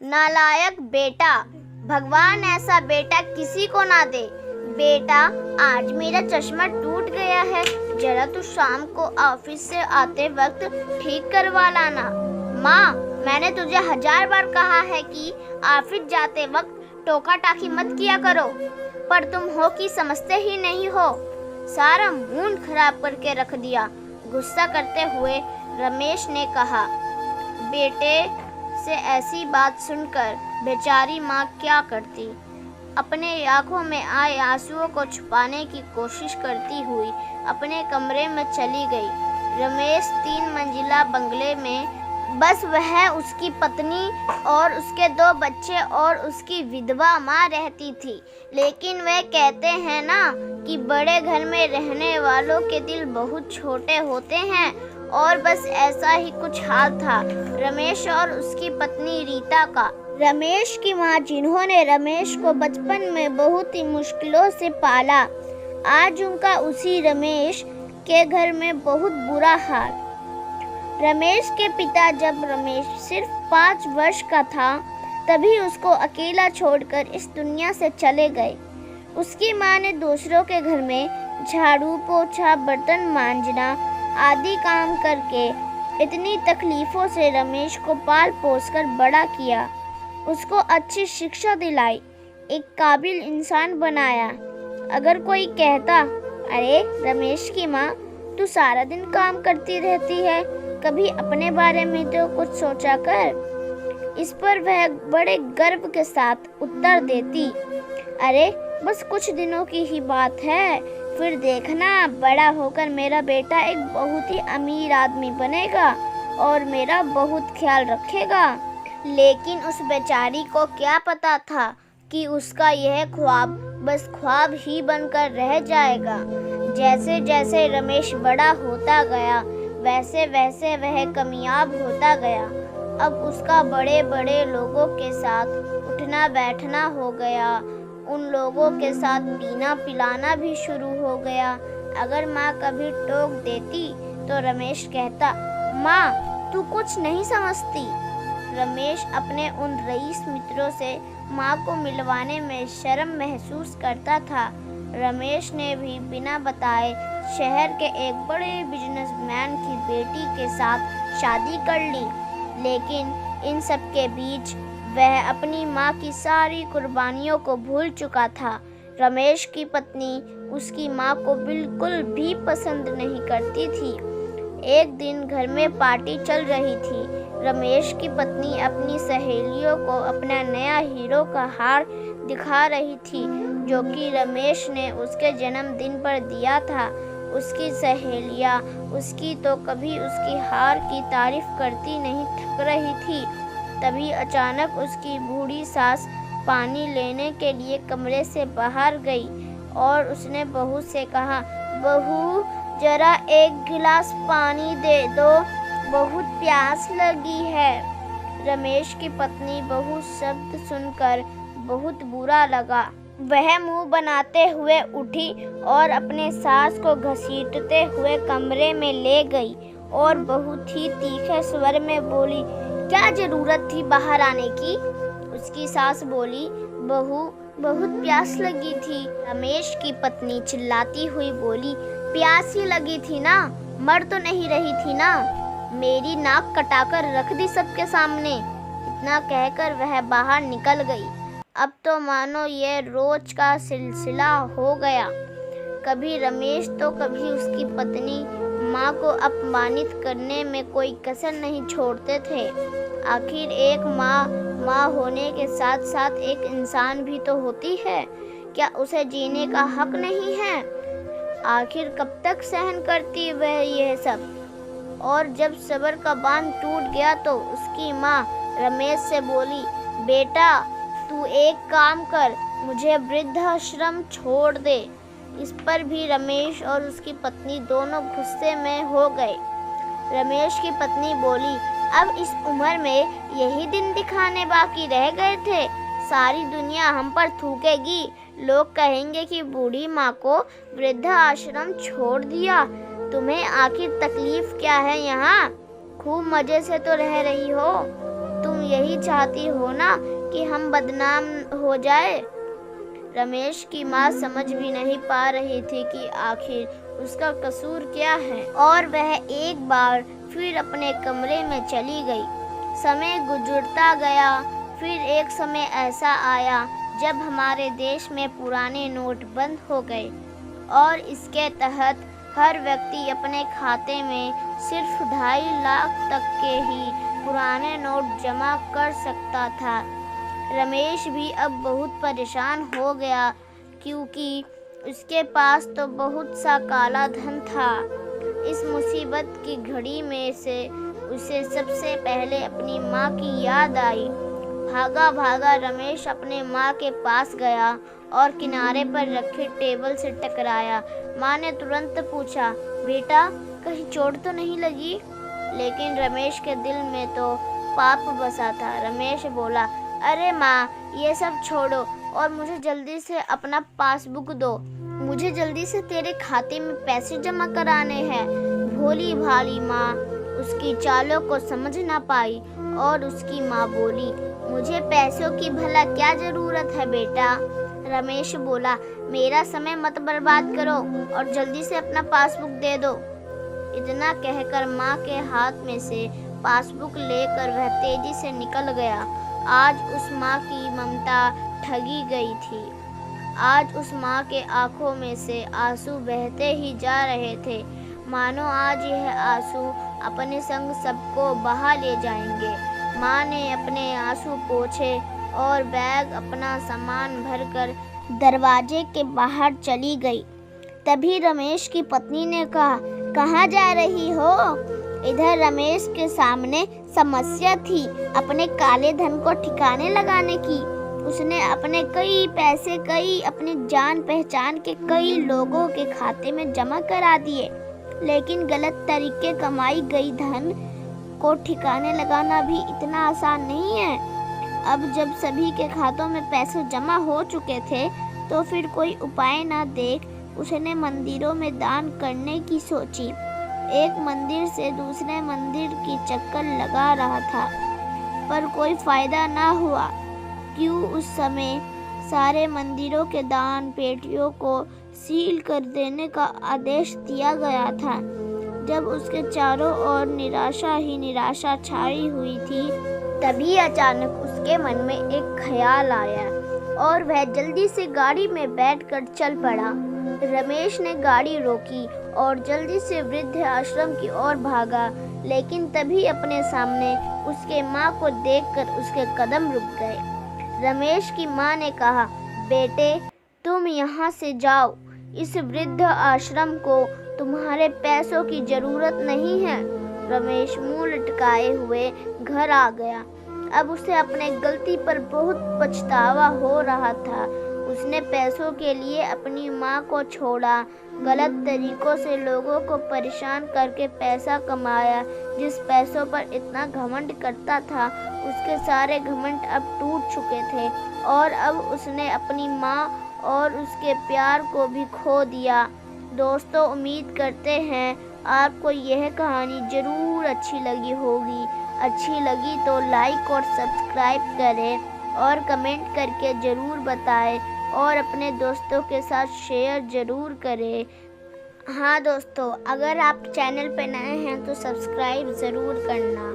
नालायक बेटा, भगवान ऐसा बेटा किसी को ना दे। बेटा, आज मेरा चश्मा टूट गया है, जरा तू शाम को ऑफिस से आते वक्त ठीक करवा लाना। माँ, मैंने तुझे 1000 बार कहा है कि ऑफिस जाते वक्त टोका टाकी मत किया करो, पर तुम हो कि समझते ही नहीं हो। सारा मूड खराब करके रख दिया। गुस्सा करते हुए रमेश ने कहा। बेटे से ऐसी बात सुनकर बेचारी माँ क्या करती। अपने आंखों में आए आंसुओं को छुपाने की कोशिश करती हुई अपने कमरे में चली गई। रमेश 3 मंजिला बंगले में बस वह, उसकी पत्नी और उसके 2 बच्चे और उसकी विधवा माँ रहती थी। लेकिन वे कहते हैं ना कि बड़े घर में रहने वालों के दिल बहुत छोटे होते हैं, और बस ऐसा ही कुछ हाल था रमेश और उसकी पत्नी रीता का। रमेश की माँ, जिन्होंने रमेश को बचपन में बहुत ही मुश्किलों से पाला, आज उनका उसी रमेश के घर में बहुत बुरा हाल। रमेश के पिता जब रमेश सिर्फ 5 वर्ष का था, तभी उसको अकेला छोड़कर इस दुनिया से चले गए। उसकी माँ ने दूसरों के घर में झाड़ू पोछा, बर्तन मांजना आदि काम करके इतनी तकलीफों से रमेश को पाल पोस कर बड़ा किया, उसको अच्छी शिक्षा दिलाई, एक काबिल इंसान बनाया। अगर कोई कहता, अरे रमेश की माँ, तू सारा दिन काम करती रहती है, कभी अपने बारे में तो कुछ सोचा कर। इस पर वह बड़े गर्व के साथ उत्तर देती, अरे बस कुछ दिनों की ही बात है, फिर देखना बड़ा होकर मेरा बेटा एक बहुत ही अमीर आदमी बनेगा और मेरा बहुत ख्याल रखेगा। लेकिन उस बेचारी को क्या पता था कि उसका यह ख्वाब बस ख्वाब ही बनकर रह जाएगा। जैसे जैसे रमेश बड़ा होता गया, वैसे वैसे वह कामयाब होता गया। अब उसका बड़े बड़े लोगों के साथ उठना बैठना हो गया, उन लोगों के साथ पीना पिलाना भी शुरू हो गया। अगर माँ कभी टोक देती तो रमेश कहता, माँ तू कुछ नहीं समझती। रमेश अपने उन रईस मित्रों से माँ को मिलवाने में शर्म महसूस करता था। रमेश ने भी बिना बताए शहर के एक बड़े बिजनेसमैन की बेटी के साथ शादी कर ली। लेकिन इन सब के बीच वह अपनी माँ की सारी कुर्बानियों को भूल चुका था। रमेश की पत्नी उसकी माँ को बिल्कुल भी पसंद नहीं करती थी। एक दिन घर में पार्टी चल रही थी। रमेश की पत्नी अपनी सहेलियों को अपना नया हीरो का हार दिखा रही थी, जो कि रमेश ने उसके जन्मदिन पर दिया था। उसकी सहेलियाँ उसकी तो कभी उसकी हार की तारीफ करती नहीं थक रही थी। तभी अचानक उसकी बूढ़ी सास पानी लेने के लिए कमरे से बाहर गई और उसने बहू से कहा, बहू जरा एक गिलास पानी दे दो, बहुत प्यास लगी है। रमेश की पत्नी बहू शब्द सुनकर बहुत बुरा लगा। वह मुंह बनाते हुए उठी और अपने सास को घसीटते हुए कमरे में ले गई और बहुत ही तीखे स्वर में बोली, क्या जरूरत थी बाहर आने की। उसकी सास बोली, बहू बहुत प्यास लगी थी। रमेश की पत्नी चिल्लाती हुई बोली, प्यास ही लगी थी ना, मर तो नहीं रही थी ना, मेरी नाक कटाकर रख दी सबके सामने। इतना कहकर वह बाहर निकल गई। अब तो मानो ये रोज का सिलसिला हो गया। कभी रमेश तो कभी उसकी पत्नी माँ को अपमानित करने में कोई कसर नहीं छोड़ते थे। आखिर एक माँ होने के साथ साथ एक इंसान भी तो होती है, क्या उसे जीने का हक नहीं है? आखिर कब तक सहन करती वह यह सब। और जब सब्र का बांध टूट गया तो उसकी माँ रमेश से बोली, बेटा तू एक काम कर, मुझे वृद्धाश्रम छोड़ दे। इस पर भी रमेश और उसकी पत्नी दोनों गुस्से में हो गए। रमेश की पत्नी बोली, अब इस उम्र में यही दिन दिखाने बाकी रह गए थे, सारी दुनिया हम पर थूकेगी, लोग कहेंगे कि बूढ़ी माँ को वृद्धाश्रम छोड़ दिया। तुम्हें आखिर तकलीफ क्या है यहाँ? खूब मजे से तो रह रही हो। तुम यही चाहती हो ना कि हम बदनाम हो जाए। रमेश की माँ समझ भी नहीं पा रही थी कि आखिर उसका कसूर क्या है, और वह एक बार फिर अपने कमरे में चली गई। समय गुजरता गया। फिर एक समय ऐसा आया जब हमारे देश में पुराने नोट बंद हो गए और इसके तहत हर व्यक्ति अपने खाते में सिर्फ 2.5 लाख तक के ही पुराने नोट जमा कर सकता था। रमेश भी अब बहुत परेशान हो गया, क्योंकि उसके पास तो बहुत सा काला धन था। इस मुसीबत की घड़ी में से उसे सबसे पहले अपनी माँ की याद आई। भागा भागा रमेश अपने माँ के पास गया और किनारे पर रखे टेबल से टकराया। माँ ने तुरंत पूछा, बेटा कहीं चोट तो नहीं लगी? लेकिन रमेश के दिल में तो पाप बसा था। रमेश बोला, अरे माँ, ये सब छोड़ो और मुझे जल्दी से अपना पासबुक दो। मुझे जल्दी से तेरे खाते में पैसे जमा कराने हैं। भोली भाली माँ उसकी चालों को समझ ना पाई और उसकी माँ बोली, मुझे पैसों की भला क्या जरूरत है बेटा? रमेश बोला, मेरा समय मत बर्बाद करो और जल्दी से अपना पासबुक दे दो। इतना कहकर माँ के हाथ में से पासबुक लेकर वह तेजी से निकल गया। आज उस माँ की ममता ठगी गई थी। आज उस माँ के आंखों में से आंसू बहते ही जा रहे थे, मानो आज यह आंसू अपने संग सबको बहा ले जाएंगे। माँ ने अपने आंसू पोंछे और बैग अपना सामान भरकर दरवाजे के बाहर चली गई। तभी रमेश की पत्नी ने कहा, कहाँ जा रही हो? इधर रमेश के सामने समस्या थी अपने काले धन को ठिकाने लगाने की। उसने अपने कई पैसे अपने जान पहचान के कई लोगों के खाते में जमा करा दिए, लेकिन गलत तरीके कमाई गई धन को ठिकाने लगाना भी इतना आसान नहीं है। अब जब सभी के खातों में पैसे जमा हो चुके थे तो फिर कोई उपाय ना देख उसने मंदिरों में दान करने की सोची। एक मंदिर से दूसरे मंदिर की चक्कर लगा रहा था, पर कोई फायदा ना हुआ। क्यों उस समय सारे मंदिरों के दान पेटियों को सील कर देने का आदेश दिया गया था। जब उसके चारों ओर निराशा ही निराशा छाई हुई थी, तभी अचानक उसके मन में एक ख्याल आया और वह जल्दी से गाड़ी में बैठकर चल पड़ा। रमेश ने गाड़ी रोकी और जल्दी से वृद्ध आश्रम की ओर भागा, लेकिन तभी अपने सामने उसके माँ को देखकर उसके कदम रुक गए। रमेश की माँ ने कहा, बेटे तुम यहाँ से जाओ, इस वृद्ध आश्रम को तुम्हारे पैसों की जरूरत नहीं है। रमेश मुंह लटकाए हुए घर आ गया। अब उसे अपने गलती पर बहुत पछतावा हो रहा था। उसने पैसों के लिए अपनी माँ को छोड़ा, गलत तरीकों से लोगों को परेशान करके पैसा कमाया। जिस पैसों पर इतना घमंड करता था, उसके सारे घमंड अब टूट चुके थे और अब उसने अपनी माँ और उसके प्यार को भी खो दिया। दोस्तों, उम्मीद करते हैं आपको यह कहानी ज़रूर अच्छी लगी होगी। अच्छी लगी तो लाइक और सब्सक्राइब करें और कमेंट करके ज़रूर बताएं और अपने दोस्तों के साथ शेयर ज़रूर करें। हाँ दोस्तों, अगर आप चैनल पर नए हैं तो सब्सक्राइब ज़रूर करना।